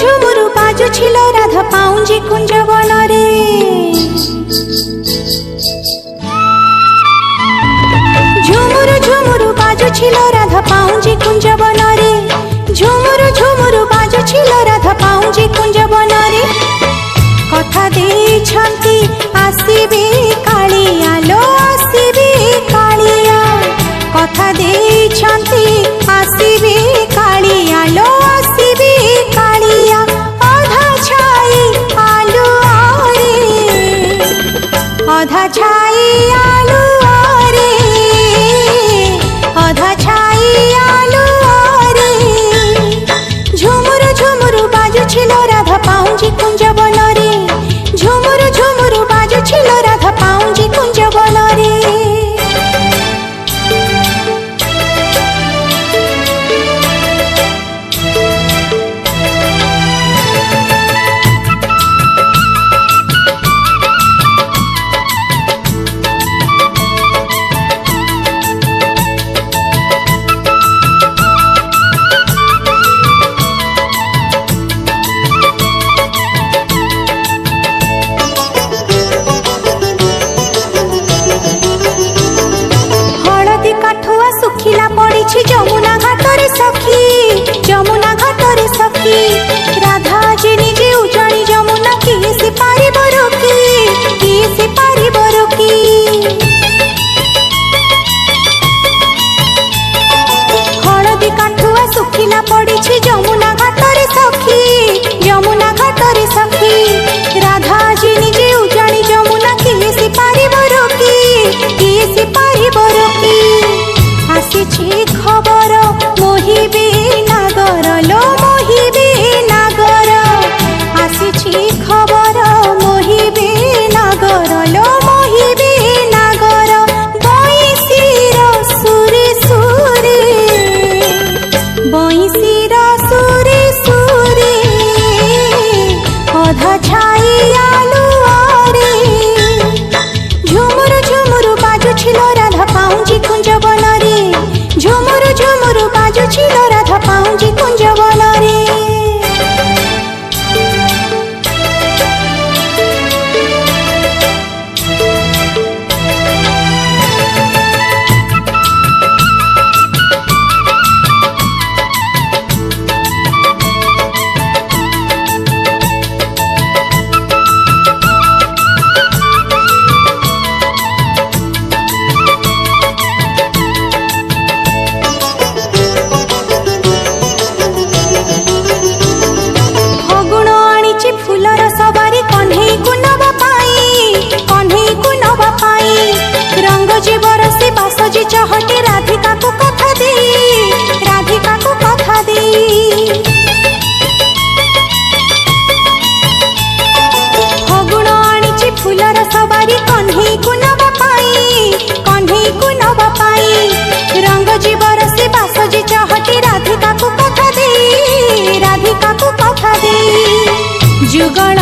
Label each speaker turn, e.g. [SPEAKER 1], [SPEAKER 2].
[SPEAKER 1] ঝুমুরু বাজুছিল রাধা পাউঞ্জি কুঞ্জ বনরে। ঝুমুরু ঝুমুরু বাজুছিল রাধা পাউঞ্জি কুঞ্জ বনরে। ঝুমুরু ঝুমুরু বাজুছিল রাধা পাউঞ্জি কুঞ্জ বনরে। কথা ଦେଇଛନ୍ତି আসিবে কাଳିଆ লো আসিবে কাଳିଆ। কথা ଦେଇଛନ୍ତି আসিবে কাଳିଆ লো আসিবে কাଳିଆ। অধা ছাই আলুয়ারে অধা ছাই আলুয়ারে অধা ছাই আলুয়ারে। ঝুমুরু ঝুমুরু বাজুছিল রাধা পাউঞ্জি কুঞ্জ বনরে। ঝুমুরু ঝুমুরু বাজুছিল রাধা পাউঞ্জি কুঞ্জ বনরে। শুখিলা পড়িছি যমুনা ঘাটরে সখী। যমুনা ঘাটরে সখী রাধা যে নিজে উজানি যমুনা কিয়ে সে পারিব রোকি। কিয়ে সে পারিব রোকি। হলদি কাঠুয়া শুখিলা পড়িছি যমুনা ঘাটরে সখী। যমুনা ঘাটরে সখী রাধা যে নিজে উজানি যমুনা কিয়ে সে পারিব রোকি। কিয়ে সে পারিব রোকি। আসিছি খবর মোহিবে নাগর লো মোহিবে নাগর। আসিছি খবর মোহিবে নাগর লো মোহিবে নাগর। বইশির সুরে সুরে বইশির সুরে সুরে অধা ছাই আলুয়ারে। ঝুমুরু ঝুমুরু বাজুছিল রাধা পাউঞ্জি কুঞ্জ বনরে। ঝুমুরু ঝুমুরু বাজুছিল রাধা পাউঞ্জি কুঞ্জ বনরে। চহটে রাধিকা কো কথা দেই। রাধিকা কো কথা দেই। ফগুণ আনিছি ফুলর সবারি কণ্ঢেই কু নবা পাই। কণ্ঢেই কু নবা পাই। রঙ্গ জীবর সে বাসজি চহটে রাধিকা কো কথা দেই। রাধিকা কো কথা দেই। যুগল